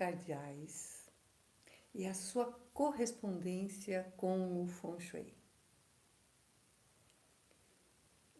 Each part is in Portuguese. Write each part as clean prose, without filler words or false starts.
cardeais e a sua correspondência com o Feng Shui.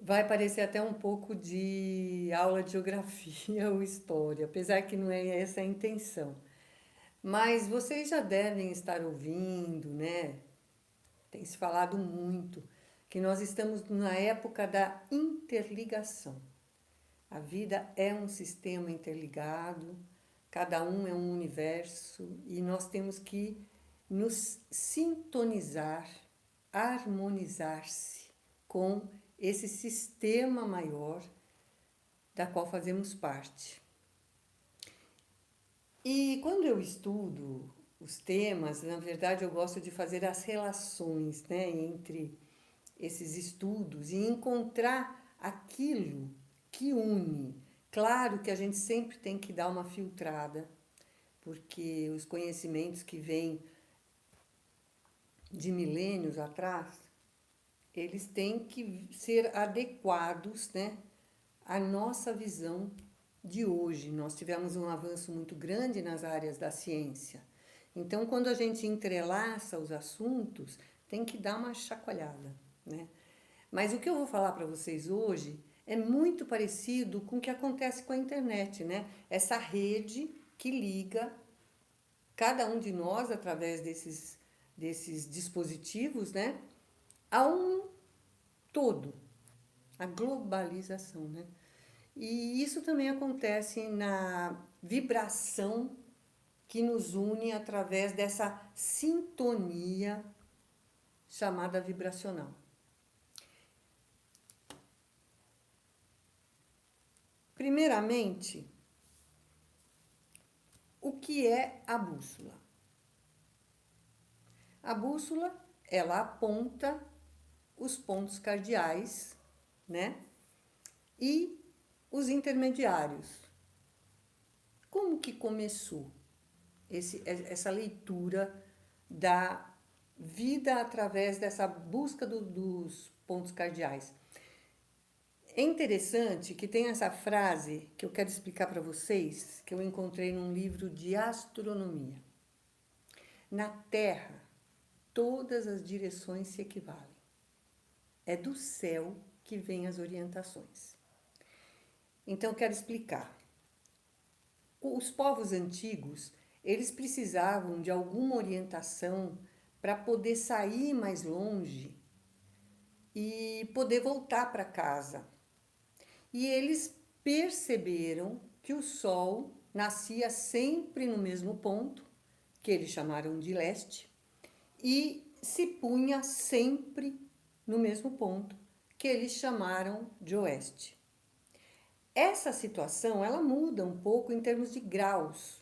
Vai parecer até um pouco de aula de geografia ou história, apesar que não é essa a intenção. Mas vocês já devem estar ouvindo, né? Tem se falado muito que nós estamos na época da interligação. A vida é um sistema interligado, cada um é um universo e nós temos que nos sintonizar, harmonizar-se com esse sistema maior da qual fazemos parte. E quando eu estudo os temas, na verdade eu gosto de fazer as relações, né, entre esses estudos e encontrar aquilo que une. Claro que a gente sempre tem que dar uma filtrada, porque os conhecimentos que vêm de milênios atrás, eles têm que ser adequados, né, à nossa visão de hoje. Nós tivemos um avanço muito grande nas áreas da ciência. Então, quando a gente entrelaça os assuntos, tem que dar uma chacoalhada, né? Mas o que eu vou falar para vocês hoje é muito parecido com o que acontece com a internet, né? Essa rede que liga cada um de nós através desses dispositivos, né? A um todo, a globalização, né? E isso também acontece na vibração que nos une através dessa sintonia chamada vibracional. Primeiramente, o que é a bússola? A bússola, ela aponta os pontos cardeais, né? E os intermediários. Como que começou essa leitura da vida através dessa busca dos pontos cardeais? É interessante que tem essa frase que eu quero explicar para vocês, que eu encontrei num livro de astronomia. Na Terra, todas as direções se equivalem. É do céu que vêm as orientações. Então, eu quero explicar. Os povos antigos, eles precisavam de alguma orientação para poder sair mais longe e poder voltar para casa. E eles perceberam que o Sol nascia sempre no mesmo ponto, que eles chamaram de leste, e se punha sempre no mesmo ponto, que eles chamaram de oeste. Essa situação, ela muda um pouco em termos de graus.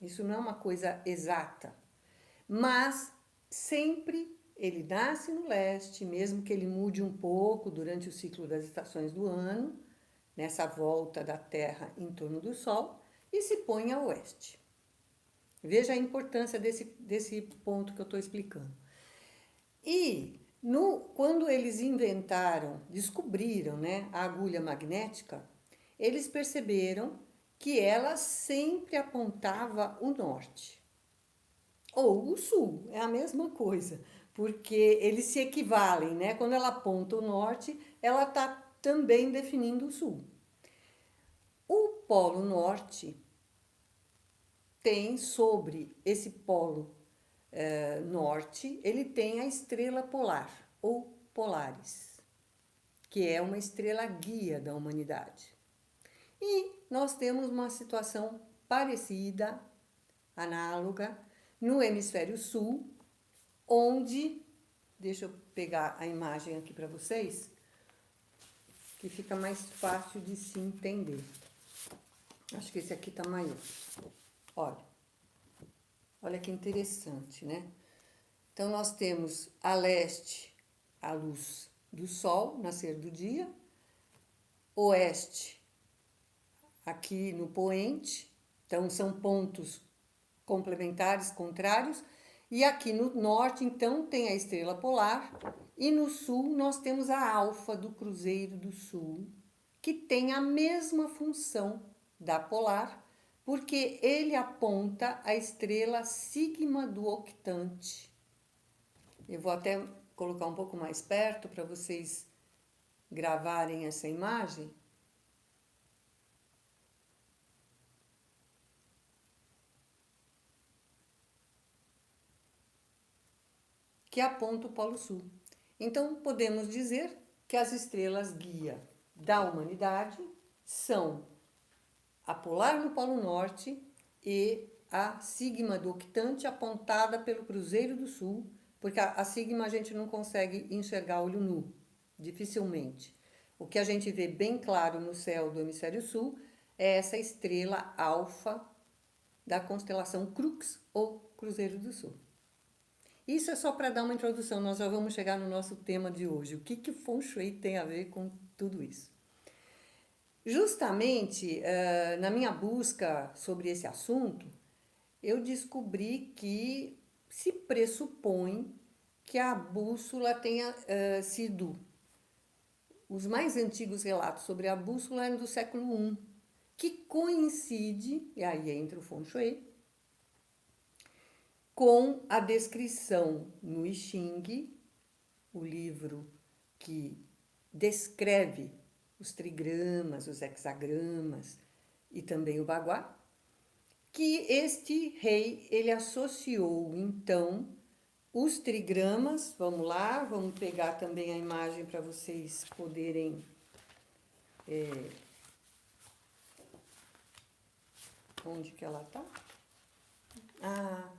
Isso não é uma coisa exata, mas sempre ele nasce no leste, mesmo que ele mude um pouco durante o ciclo das estações do ano, nessa volta da Terra em torno do Sol, e se põe a oeste. Veja a importância desse ponto que eu estou explicando. E quando eles descobriram, né, a agulha magnética, eles perceberam que ela sempre apontava o norte. Ou o sul, é a mesma coisa, porque eles se equivalem, né? Quando ela aponta o norte, ela está também definindo o sul. O Polo Norte tem sobre esse polo norte, ele tem a estrela polar, ou Polaris, que é uma estrela guia da humanidade. E nós temos uma situação parecida, análoga, no hemisfério sul, onde, deixa eu pegar a imagem aqui para vocês, que fica mais fácil de se entender. Acho que esse aqui está maior. Olha que interessante, né? Então, nós temos a leste a luz do sol, nascer do dia, oeste, aqui no poente, então são pontos complementares, contrários, e aqui no norte, então, tem a estrela polar, e no sul nós temos a alfa do Cruzeiro do Sul, que tem a mesma função da polar, porque ele aponta a estrela Sigma do octante. Eu vou até colocar um pouco mais perto para vocês gravarem essa imagem. Que aponta o Polo Sul. Então, podemos dizer que as estrelas guia da humanidade são a polar no Polo Norte e a Sigma do octante apontada pelo Cruzeiro do Sul, porque a Sigma a gente não consegue enxergar olho nu, dificilmente. O que a gente vê bem claro no céu do hemisfério sul é essa estrela alfa da constelação Crux ou Cruzeiro do Sul. Isso é só para dar uma introdução, nós já vamos chegar no nosso tema de hoje. O que o Feng Shui tem a ver com tudo isso? Justamente, na minha busca sobre esse assunto, eu descobri que se pressupõe que a bússola tenha sido... Os mais antigos relatos sobre a bússola eram do século I, que coincide, e aí entra o Feng Shui, com a descrição no I Ching, o livro que descreve os trigramas, os hexagramas e também o Bagua, que este rei ele associou então os trigramas. Vamos lá, vamos pegar também a imagem para vocês poderem onde que ela está? Ah,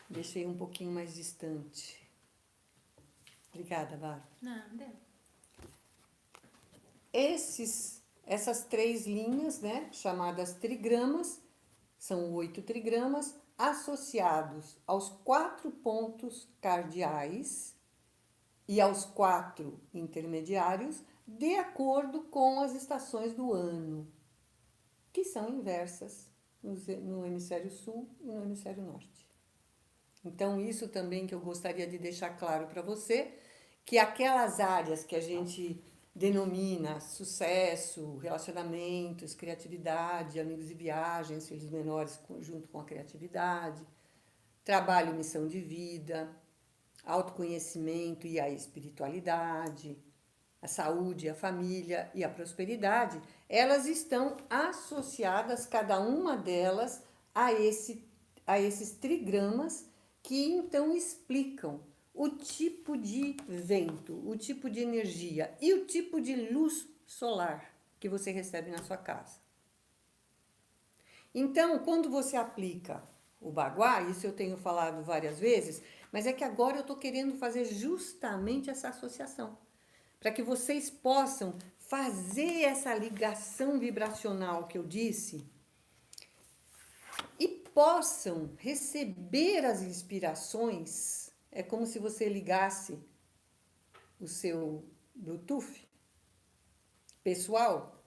deixei um pouquinho mais distante. Obrigada, Bárbara. Não, deu. Essas três linhas, né, chamadas trigramas, são 8 trigramas, associados aos 4 pontos cardeais e aos 4 intermediários, de acordo com as estações do ano, que são inversas no hemisfério sul e no hemisfério norte. Então, isso também que eu gostaria de deixar claro para você, que aquelas áreas que a gente denomina sucesso, relacionamentos, criatividade, amigos e viagens, filhos menores junto com a criatividade, trabalho e missão de vida, autoconhecimento e a espiritualidade, a saúde, a família e a prosperidade, elas estão associadas, cada uma delas, a esses trigramas que então explicam o tipo de vento, o tipo de energia e o tipo de luz solar que você recebe na sua casa. Então, quando você aplica o Bagua, isso eu tenho falado várias vezes, mas é que agora eu estou querendo fazer justamente essa associação, para que vocês possam fazer essa ligação vibracional que eu disse e possam receber as inspirações. É como se você ligasse o seu Bluetooth pessoal.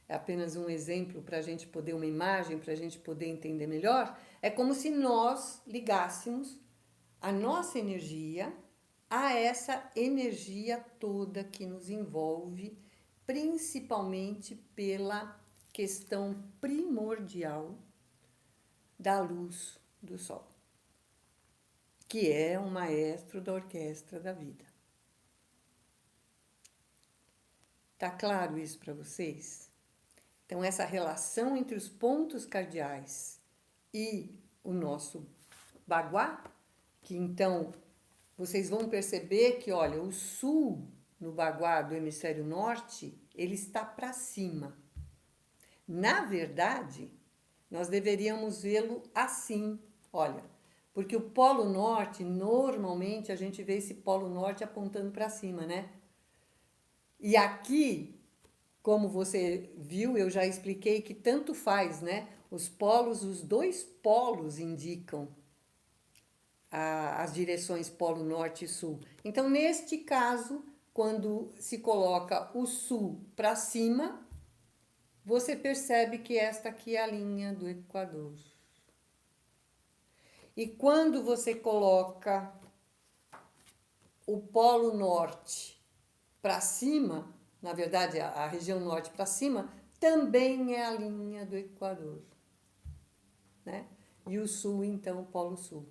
É apenas um exemplo para a gente poder, uma imagem para a gente poder entender melhor. É como se nós ligássemos a nossa energia a essa energia toda que nos envolve, principalmente pela questão primordial da luz do sol, que é o maestro da orquestra da vida. Tá claro isso para vocês? Então, essa relação entre os pontos cardeais e o nosso Bagua, que então vocês vão perceber que, olha, o sul no Bagua do hemisfério norte, ele está para cima. Na verdade, nós deveríamos vê-lo assim, olha, porque o Polo Norte, normalmente a gente vê esse Polo Norte apontando para cima, né? E aqui, como você viu, eu já expliquei que tanto faz, né? Os polos, os dois polos indicam as direções Polo Norte e Sul. Então, neste caso, quando se coloca o Sul para cima, você percebe que esta aqui é a linha do Equador. E quando você coloca o Polo Norte para cima, na verdade, a região norte para cima, também é a linha do Equador, né? E o sul, então, o Polo Sul.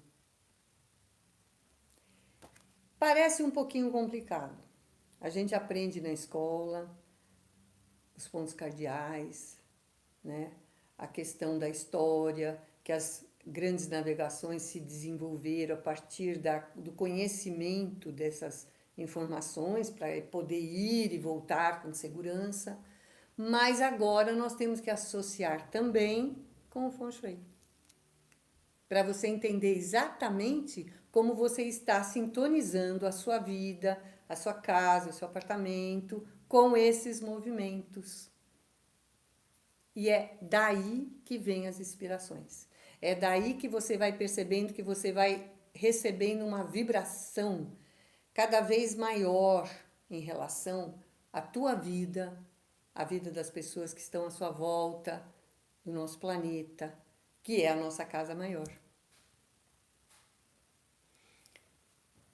Parece um pouquinho complicado. A gente aprende na escola os pontos cardeais, né? A questão da história, que as grandes navegações se desenvolveram a partir do conhecimento dessas informações para poder ir e voltar com segurança. Mas agora nós temos que associar também com o Feng Shui, para você entender exatamente como você está sintonizando a sua vida, a sua casa, o seu apartamento com esses movimentos. E é daí que vem as inspirações. É daí que você vai percebendo que você vai recebendo uma vibração cada vez maior em relação à tua vida, à vida das pessoas que estão à sua volta, do nosso planeta, que é a nossa casa maior.